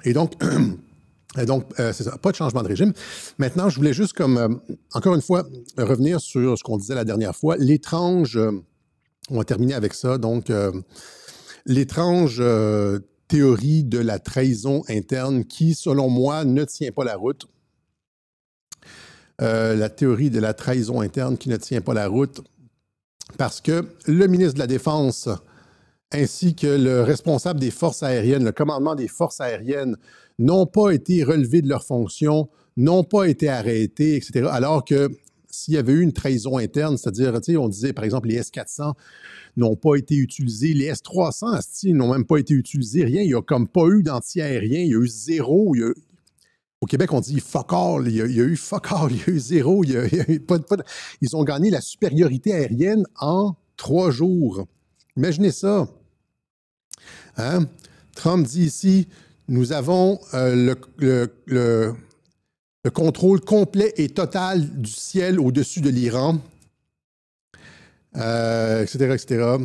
Et donc, c'est ça, pas de changement de régime. Maintenant, je voulais juste, comme, encore une fois, revenir sur ce qu'on disait la dernière fois. L'étrange, on va terminer avec ça, donc, l'étrange théorie de la trahison interne qui, selon moi, ne tient pas la route. La théorie de la trahison interne qui ne tient pas la route parce que le ministre de la Défense ainsi que le responsable des forces aériennes, le commandement des forces aériennes, n'ont pas été relevés de leurs fonctions, n'ont pas été arrêtés, etc. Alors que s'il y avait eu une trahison interne, c'est-à-dire, tu sais, on disait, par exemple, les S-400 n'ont pas été utilisés, les S-300, n'ont même pas été utilisés, rien, il n'y a comme pas eu d'anti-aérien, il y a eu zéro, au Québec, on dit fuck all, il y a eu fuck all, il y a eu zéro, il y a eu ils ont gagné la supériorité aérienne en 3 jours. Imaginez ça. Hein? Trump dit ici, nous avons le contrôle complet et total du ciel au-dessus de l'Iran, etc., etc.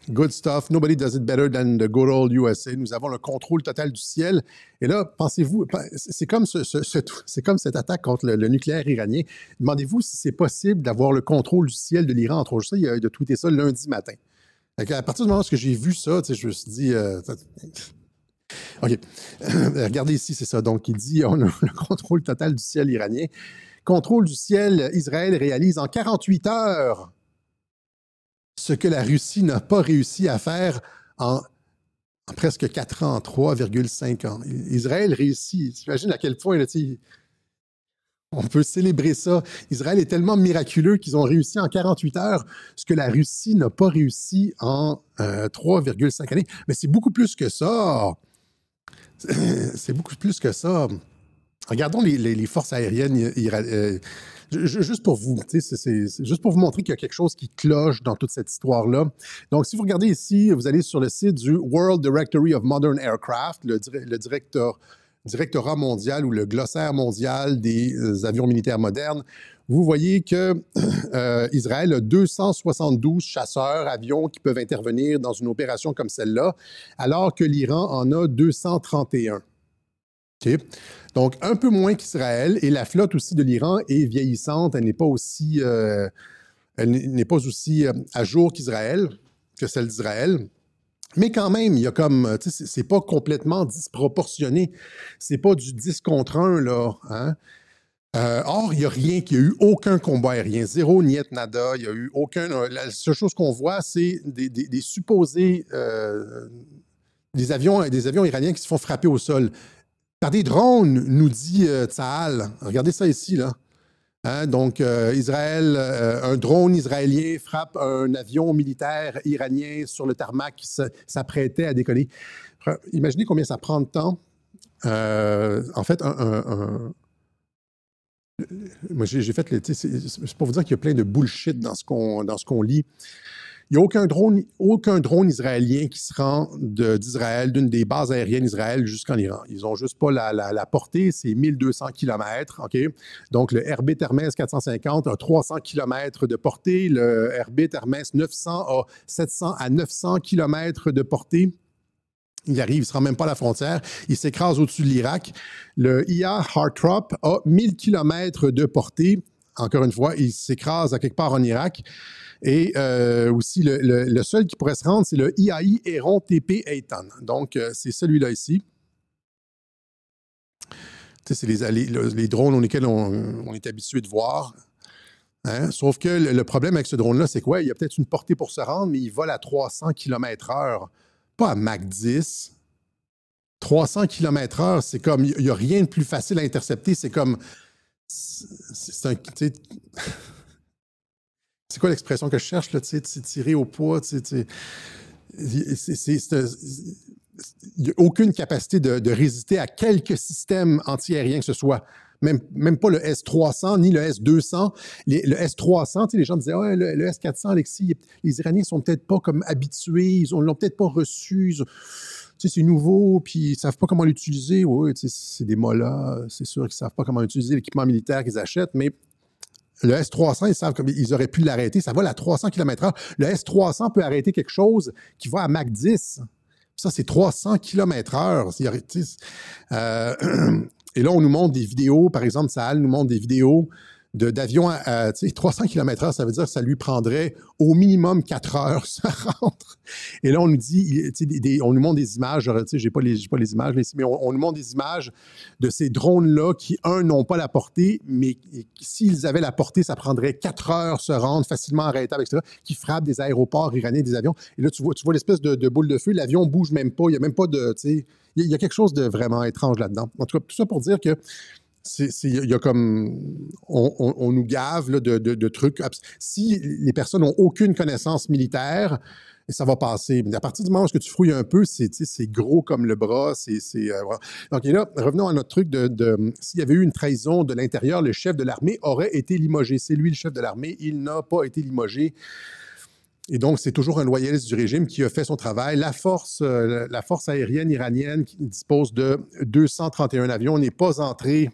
Good stuff. Nobody does it better than the good old USA. Nous avons le contrôle total du ciel. Et là, pensez-vous, c'est comme, c'est comme cette attaque contre le nucléaire iranien. Demandez-vous si c'est possible d'avoir le contrôle du ciel de l'Iran entre ça. Il a tweeté ça lundi matin. À partir du moment où j'ai vu ça, je me suis dit... OK. Regardez ici, c'est ça. Donc, il dit on a le contrôle total du ciel iranien. Contrôle du ciel, Israël réalise en 48 heures ce que la Russie n'a pas réussi à faire en presque 4 ans, 3,5 ans. Israël réussit. T'imagines à quel point, là, on peut célébrer ça. Israël est tellement miraculeux qu'ils ont réussi en 48 heures ce que la Russie n'a pas réussi en 3,5 années. Mais c'est beaucoup plus que ça. C'est beaucoup plus que ça. Regardons les forces aériennes juste pour vous, c'est juste pour vous montrer qu'il y a quelque chose qui cloche dans toute cette histoire-là. Donc, si vous regardez ici, vous allez sur le site du World Directory of Modern Aircraft, le directorat mondial ou le glossaire mondial des avions militaires modernes. Vous voyez que Israël a 272 chasseurs, avions qui peuvent intervenir dans une opération comme celle-là, alors que l'Iran en a 231. Okay. Donc, un peu moins qu'Israël, et la flotte aussi de l'Iran est vieillissante, elle n'est pas aussi, à jour qu'Israël, que celle d'Israël. Mais quand même, il y a comme, tu sais, c'est pas complètement disproportionné, c'est pas du 10 contre 1, là, hein? Or, il n'y a rien, il n'y a eu aucun combat aérien, zéro, niet, nada, il n'y a eu aucun... La seule chose qu'on voit, c'est des supposés... des avions iraniens qui se font frapper au sol. Par des drones, nous dit Tsahal. Regardez ça ici, là. Hein, donc, Israël, un drone israélien frappe un avion militaire iranien sur le tarmac qui s'apprêtait à décoller. Imaginez combien ça prend de temps. En fait, moi, j'ai fait... C'est pour vous dire qu'il y a plein de bullshit dans ce qu'on lit. Il n'y a aucun drone israélien qui se rend d'Israël, d'une des bases aériennes d'Israël jusqu'en Iran. Ils n'ont juste pas la portée, c'est 1200 km. OK? Donc, le Herbet Hermès 450 a 300 km de portée. Le Herbet Hermès 900 a 700 à 900 km de portée. Il arrive, il ne se rend même pas à la frontière. Il s'écrase au-dessus de l'Irak. Le IA Hearthrop a 1000 km de portée. Encore une fois, il s'écrase à quelque part en Irak. Et aussi, le seul qui pourrait se rendre, c'est le IAI Héron TP Eitan. Donc, c'est celui-là ici. Tu sais, c'est les drones auxquels on est habitué de voir. Hein? Sauf que le problème avec ce drone-là, c'est quoi? Il y a peut-être une portée pour se rendre, mais il vole à 300 km/h, pas à Mach 10. 300 km/h, c'est comme, il n'y a rien de plus facile à intercepter. C'est comme, c'est quoi l'expression que je cherche, là, tirer au poids, il n'y a aucune capacité de résister à quelque système antiaérien que ce soit. Même pas le S-300 ni le S-200. Le S-300, les gens disaient ouais, le S-400, Alexis, les Iraniens sont peut-être pas comme habitués, ils ne l'ont peut-être pas reçu. C'est nouveau, puis ils ne savent pas comment l'utiliser. Oui, c'est des mollahs, c'est sûr qu'ils ne savent pas comment utiliser l'équipement militaire qu'ils achètent, mais le S-300, ils savent qu'ils auraient pu l'arrêter. Ça vole à 300 km/h. Le S-300 peut arrêter quelque chose qui va à Mach 10. Ça, c'est 300 km/h. Et là, on nous montre des vidéos, par exemple, Tsahal nous montre des vidéos d'avions à 300 km/h, ça veut dire que ça lui prendrait au minimum 4 heures se rendre. Et là, on nous dit, on nous montre des images, j'ai pas les images là, ici, mais on nous montre des images de ces drones-là qui, n'ont pas la portée, mais s'ils avaient la portée, ça prendrait 4 heures se rendre facilement arrêtable, etc., qui frappent des aéroports iraniens, des avions. Et là, tu vois l'espèce de boule de feu, l'avion bouge même pas, il n'y a même pas de... Il y a quelque chose de vraiment étrange là-dedans. En tout cas, tout ça pour dire que il y a comme on nous gave là, de trucs. Si les personnes n'ont aucune connaissance militaire, ça va passer. Mais à partir du moment où tu fouilles un peu, c'est gros comme le bras. Voilà. Donc et là, revenons à notre truc s'il y avait eu une trahison de l'intérieur, le chef de l'armée aurait été limogé. C'est lui le chef de l'armée, il n'a pas été limogé. Et donc, c'est toujours un loyaliste du régime qui a fait son travail. La force aérienne iranienne qui dispose de 231 avions n'est pas entrée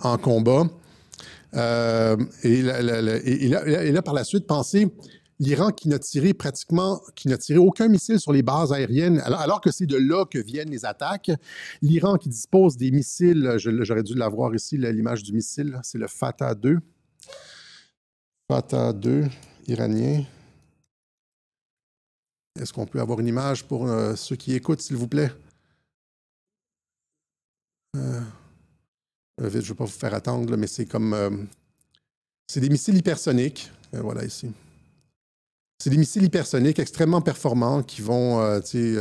en combat. Et là, par la suite, pensez, l'Iran qui n'a tiré aucun missile sur les bases aériennes, alors que c'est de là que viennent les attaques. L'Iran qui dispose des missiles, j'aurais dû l'avoir ici, l'image du missile, c'est le Fatah 2. Fatah 2, iranien. Est-ce qu'on peut avoir une image pour ceux qui écoutent, s'il vous plaît? Vite, je ne vais pas vous faire attendre, mais c'est comme... c'est des missiles hypersoniques. Voilà, ici. C'est des missiles hypersoniques extrêmement performants qui qui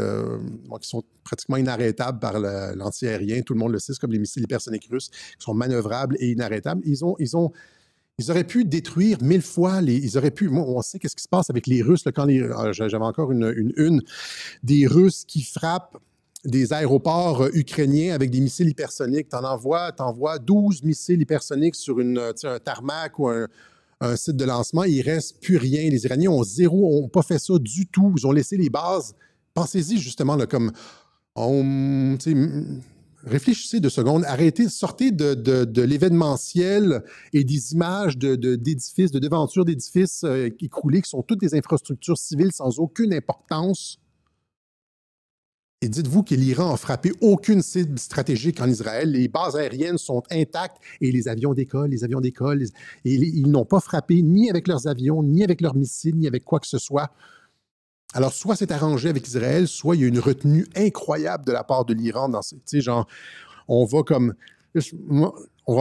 sont pratiquement inarrêtables par l'anti-aérien. Tout le monde le sait, c'est comme les missiles hypersoniques russes qui sont manœuvrables et inarrêtables. Ils auraient pu détruire 1000 fois ils auraient pu. Moi, on sait qu'est-ce qui se passe avec les Russes là, quand j'avais encore une des Russes qui frappent des aéroports ukrainiens avec des missiles hypersoniques. T'envoies 12 missiles hypersoniques sur un tarmac ou un site de lancement. Il ne reste plus rien. Les Iraniens n'ont pas fait ça du tout. Ils ont laissé les bases. Pensez-y justement là, comme réfléchissez 2 secondes, sortez de l'événementiel et des images d'édifices, de devantures d'édifices écroulés qui sont toutes des infrastructures civiles sans aucune importance. Et dites-vous que l'Iran a frappé aucune cible stratégique en Israël. Les bases aériennes sont intactes et les avions décollent. Et ils n'ont pas frappé ni avec leurs avions, ni avec leurs missiles, ni avec quoi que ce soit. Alors, soit c'est arrangé avec Israël, soit il y a une retenue incroyable de la part de l'Iran dans tu sais, genre, on va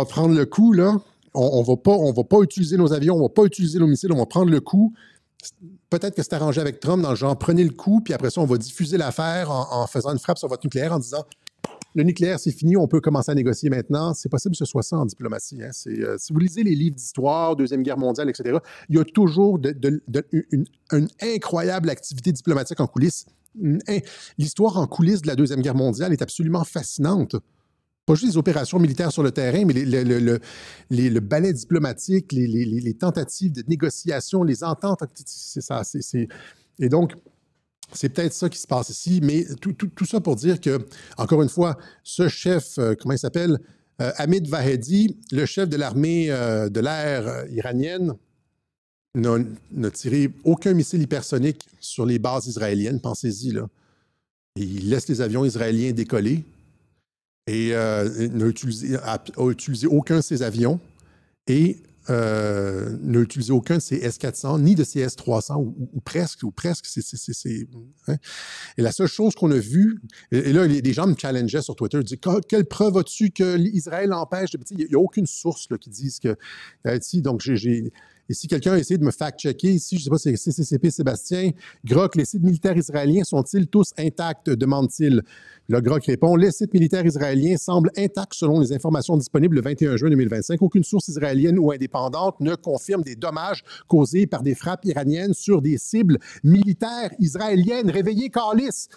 prendre le coup, là. On va pas utiliser nos avions, on va pas utiliser nos missiles, on va prendre le coup. Peut-être que c'est arrangé avec Trump dans le genre, prenez le coup, puis après ça, on va diffuser l'affaire en faisant une frappe sur votre nucléaire en disant le nucléaire, c'est fini, on peut commencer à négocier maintenant. C'est possible que ce soit ça en diplomatie. Hein. Si vous lisez les livres d'histoire, Deuxième Guerre mondiale, etc., il y a toujours une incroyable activité diplomatique en coulisses. L'histoire en coulisses de la Deuxième Guerre mondiale est absolument fascinante. Pas juste les opérations militaires sur le terrain, mais le ballet diplomatique, les tentatives de négociation, les ententes, c'est ça. Et donc, c'est peut-être ça qui se passe ici, mais tout ça pour dire que, encore une fois, ce chef, comment il s'appelle? Hamid Vahedi, le chef de l'armée de l'air iranienne, n'a tiré aucun missile hypersonique sur les bases israéliennes, pensez-y, là. Et il laisse les avions israéliens décoller et n'a utilisé aucun de ses avions et n'a utilisé aucun de ses S-400, ni de ses S-300, ou presque. Hein? Et la seule chose qu'on a vue, et là, des gens me challengeaient sur Twitter, ils disaient, quelle preuve as-tu que l'Israël empêche? Il n'y a aucune source là, qui dise que... donc, et si quelqu'un a essayé de me fact-checker ici, je ne sais pas si c'est CCCP Sébastien, Grok, les sites militaires israéliens sont-ils tous intacts, demande-t-il. Le Grok répond, les sites militaires israéliens semblent intacts selon les informations disponibles le 21 juin 2025. Aucune source israélienne ou indépendante ne confirme des dommages causés par des frappes iraniennes sur des cibles militaires israéliennes. Réveillez Calis!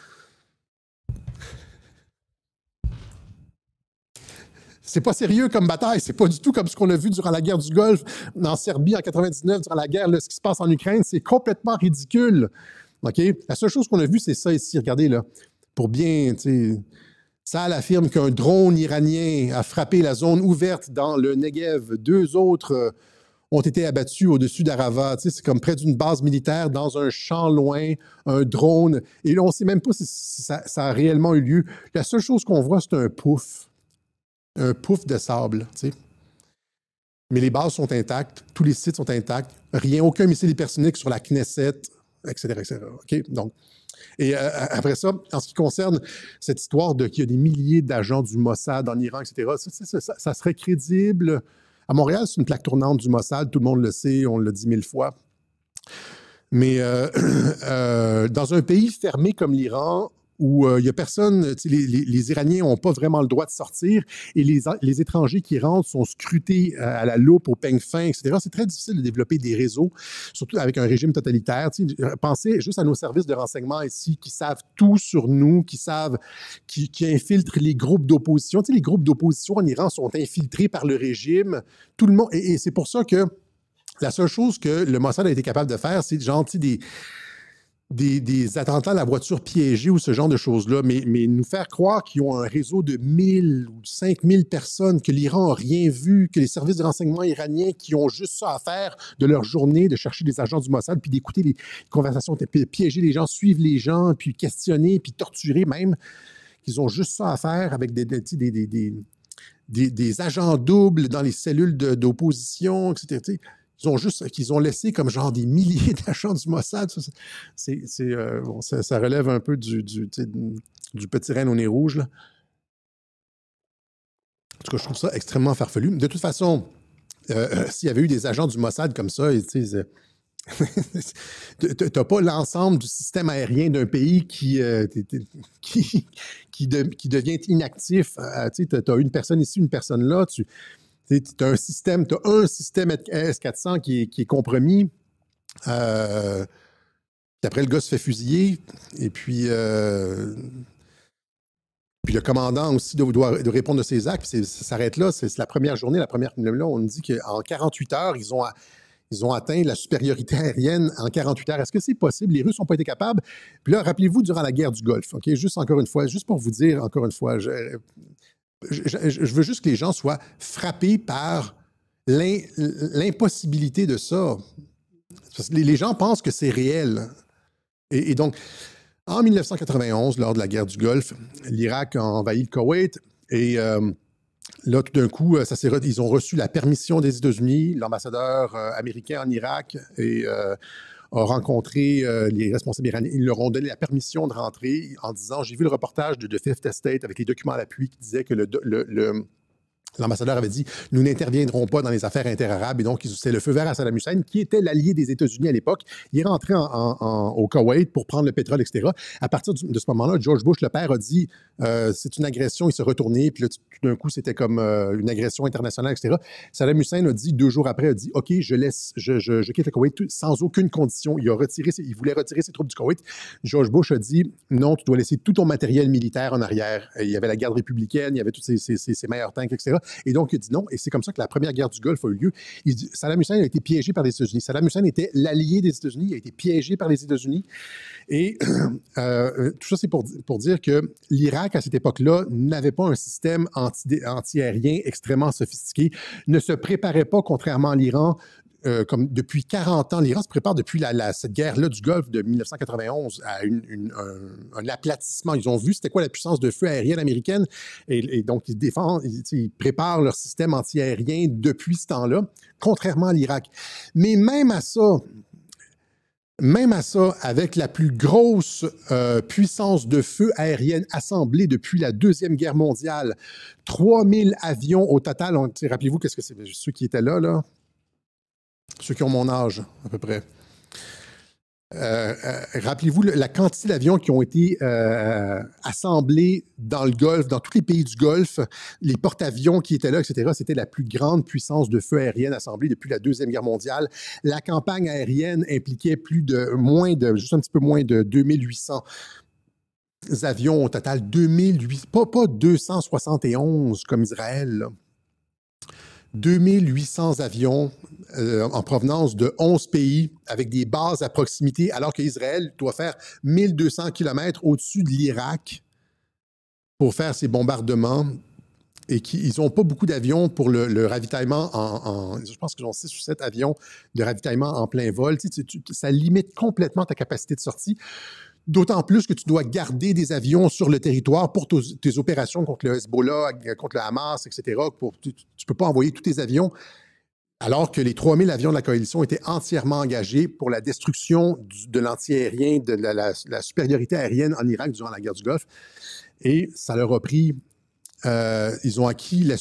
C'est pas sérieux comme bataille, c'est pas du tout comme ce qu'on a vu durant la guerre du Golfe en Serbie en 99, durant la guerre, là, ce qui se passe en Ukraine, c'est complètement ridicule. OK? La seule chose qu'on a vu, c'est ça ici, regardez là. Pour bien, tu sais, Tsahal affirme qu'un drone iranien a frappé la zone ouverte dans le Negev. 2 autres ont été abattus au-dessus d'Arava. Tu sais, c'est comme près d'une base militaire, dans un champ loin, un drone. Et là, on ne sait même pas si ça a réellement eu lieu. La seule chose qu'on voit, c'est un pouf de sable. Tu sais. Mais les bases sont intactes, tous les sites sont intacts, rien, aucun missile hypersonique sur la Knesset, etc., etc. OK? Donc, et après ça, en ce qui concerne cette histoire qu'il y a des milliers d'agents du Mossad en Iran, etc., ça serait crédible. À Montréal, c'est une plaque tournante du Mossad, tout le monde le sait, on l'a dit 1000 fois. Mais dans un pays fermé comme l'Iran, où il n'y a personne, les Iraniens n'ont pas vraiment le droit de sortir et les étrangers qui rentrent sont scrutés à la loupe, au peigne fin, etc. C'est très difficile de développer des réseaux, surtout avec un régime totalitaire. Pensez juste à nos services de renseignement ici qui savent tout sur nous, qui infiltrent les groupes d'opposition. Les groupes d'opposition en Iran sont infiltrés par le régime. Tout le monde, et c'est pour ça que la seule chose que le Mossad a été capable de faire, c'est genre des attentats à la voiture piégée ou ce genre de choses-là, mais nous faire croire qu'ils ont un réseau de 1000 ou 5000 personnes, que l'Iran n'a rien vu, que les services de renseignement iraniens qui ont juste ça à faire de leur journée, de chercher des agents du Mossad, puis d'écouter les conversations, piéger les gens, suivre les gens, puis questionner, puis torturer même, qu'ils ont juste ça à faire avec des agents doubles dans les cellules d'opposition, etc. Qu'ils ont laissé comme genre des milliers d'agents du Mossad. Ça relève un peu du petit renne au nez rouge. Là. En tout cas, je trouve ça extrêmement farfelu. De toute façon, s'il y avait eu des agents du Mossad comme ça, tu n'as pas l'ensemble du système aérien d'un pays qui devient inactif. Tu as une personne ici, une personne là. Tu as un système S-400 qui est compromis. Puis après, le gars se fait fusiller. Et puis le commandant aussi doit répondre de ses actes. Puis ça s'arrête là. C'est la première journée. Là, on dit qu'en 48 heures, ils ont atteint la supériorité aérienne en 48 heures. Est-ce que c'est possible? Les Russes n'ont pas été capables. Puis là, rappelez-vous, durant la guerre du Golfe, OK? Juste pour vous dire, encore une fois, je veux juste que les gens soient frappés par l'impossibilité de ça. Parce que les gens pensent que c'est réel. Et donc, en 1991, lors de la guerre du Golfe, l'Irak a envahi le Koweït et là, tout d'un coup, ils ont reçu la permission des États-Unis. L'ambassadeur américain en Irak a rencontré les responsables iraniens. Ils leur ont donné la permission de rentrer en disant, j'ai vu le reportage de Fifth Estate avec les documents à l'appui qui disaient que l'ambassadeur avait dit « Nous n'interviendrons pas dans les affaires interarabes ». Et donc, c'est le feu vert à Saddam Hussein, qui était l'allié des États-Unis à l'époque. Il est rentré au Koweït pour prendre le pétrole, etc. À partir de ce moment-là, George Bush, le père, a dit c'est une agression, il s'est retourné. Puis là, tout d'un coup, c'était comme une agression internationale, etc. Saddam Hussein a dit, 2 jours après, OK, je quitte le Koweït sans aucune condition. Il voulait retirer ses troupes du Koweït. George Bush a dit non, tu dois laisser tout ton matériel militaire en arrière. Il y avait la garde républicaine, il y avait tous ses meilleurs tanks, etc. Et donc, il a dit non. Et c'est comme ça que la première guerre du Golfe a eu lieu. Saddam Hussein a été piégé par les États-Unis. Saddam Hussein était l'allié des États-Unis. Il a été piégé par les États-Unis. Et tout ça, c'est pour dire que l'Irak, à cette époque-là, n'avait pas un système anti-aérien extrêmement sophistiqué, ne se préparait pas, contrairement à l'Iran, comme depuis 40 ans, l'Iran se prépare depuis cette guerre-là du Golfe de 1991 à un aplatissement. Ils ont vu c'était quoi la puissance de feu aérienne américaine et donc ils préparent leur système anti-aérien depuis ce temps-là, contrairement à l'Irak. Mais même à ça, avec la plus grosse puissance de feu aérienne assemblée depuis la Deuxième Guerre mondiale, 3000 avions au total. Rappelez-vous, qu'est-ce que c'est? Ceux qui étaient là? Ceux qui ont mon âge, à peu près. Rappelez-vous la quantité d'avions qui ont été assemblés dans le Golfe, dans tous les pays du Golfe, les porte-avions qui étaient là, etc. C'était la plus grande puissance de feu aérienne assemblée depuis la Deuxième Guerre mondiale. La campagne aérienne impliquait juste un petit peu moins de 2800 avions au total. 2800, pas 271 comme Israël, là. 2800 avions en provenance de 11 pays avec des bases à proximité, alors qu'Israël doit faire 1200 km au-dessus de l'Irak pour faire ses bombardements. et qu'ils n'ont pas beaucoup d'avions pour le ravitaillement je pense qu'ils ont 6 ou 7 avions de ravitaillement en plein vol. Ça limite complètement ta capacité de sortie. D'autant plus que tu dois garder des avions sur le territoire pour tes opérations contre le Hezbollah, contre le Hamas, etc. Tu ne peux pas envoyer tous tes avions, alors que les 3000 avions de la coalition étaient entièrement engagés pour la destruction de l'anti-aérien, de la supériorité aérienne en Irak durant la guerre du Golfe. Et ça leur a pris... ils ont acquis la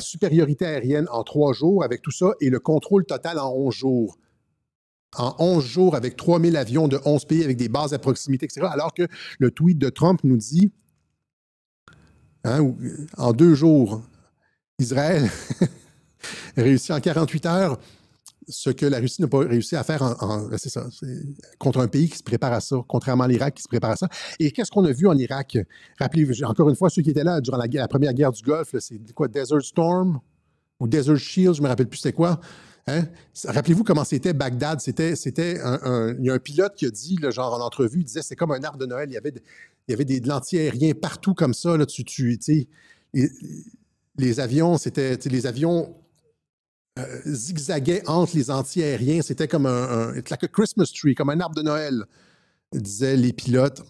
supériorité aérienne en 3 jours avec tout ça et le contrôle total en 11 jours. En 11 jours, avec 3000 avions de 11 pays, avec des bases à proximité, etc. Alors que le tweet de Trump nous dit, hein, en 2 jours, Israël réussit en 48 heures ce que la Russie n'a pas réussi à faire c'est ça, contre un pays qui se prépare à ça, contrairement à l'Irak qui se prépare à ça. Et qu'est-ce qu'on a vu en Irak? Rappelez-vous, encore une fois, ceux qui étaient là durant la première guerre du Golfe, c'est quoi, Desert Storm ou Desert Shield, je ne me rappelle plus c'est quoi. Hein? Rappelez-vous comment c'était Bagdad. Il y a un pilote qui a dit, là, genre en entrevue, il disait c'est comme un arbre de Noël. Il y avait de l'anti-aérien partout comme ça. Là, les avions, les avions zigzaguaient entre les anti-aériens. C'était comme like a Christmas tree, comme un arbre de Noël, disaient les pilotes.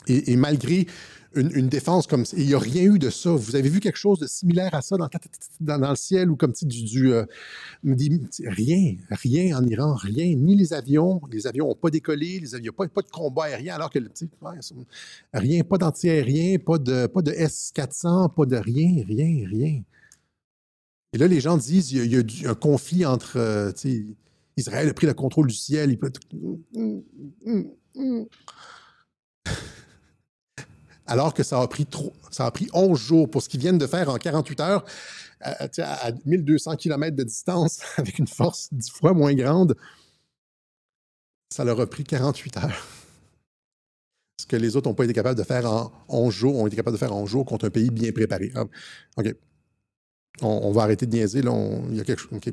Et malgré une défense comme ça, il n'y a rien eu de ça. Vous avez vu quelque chose de similaire à ça dans le ciel ou comme rien en Iran, rien. Ni les avions n'ont pas décollé, il n'y a pas de combat aérien, alors que rien, pas d'anti-aérien, pas de S-400, pas de rien. Et là, les gens disent il y a un conflit entre Israël a pris le contrôle du ciel. Alors que ça a pris 11 jours pour ce qu'ils viennent de faire en 48 heures à 1200 km de distance avec une force 10 fois moins grande. Ça leur a pris 48 heures. Ce que les autres n'ont pas été capables de faire en 11 jours, ont été capables de faire en 11 jours contre un pays bien préparé. OK. On va arrêter de niaiser. Là, il y a quelque chose. Okay.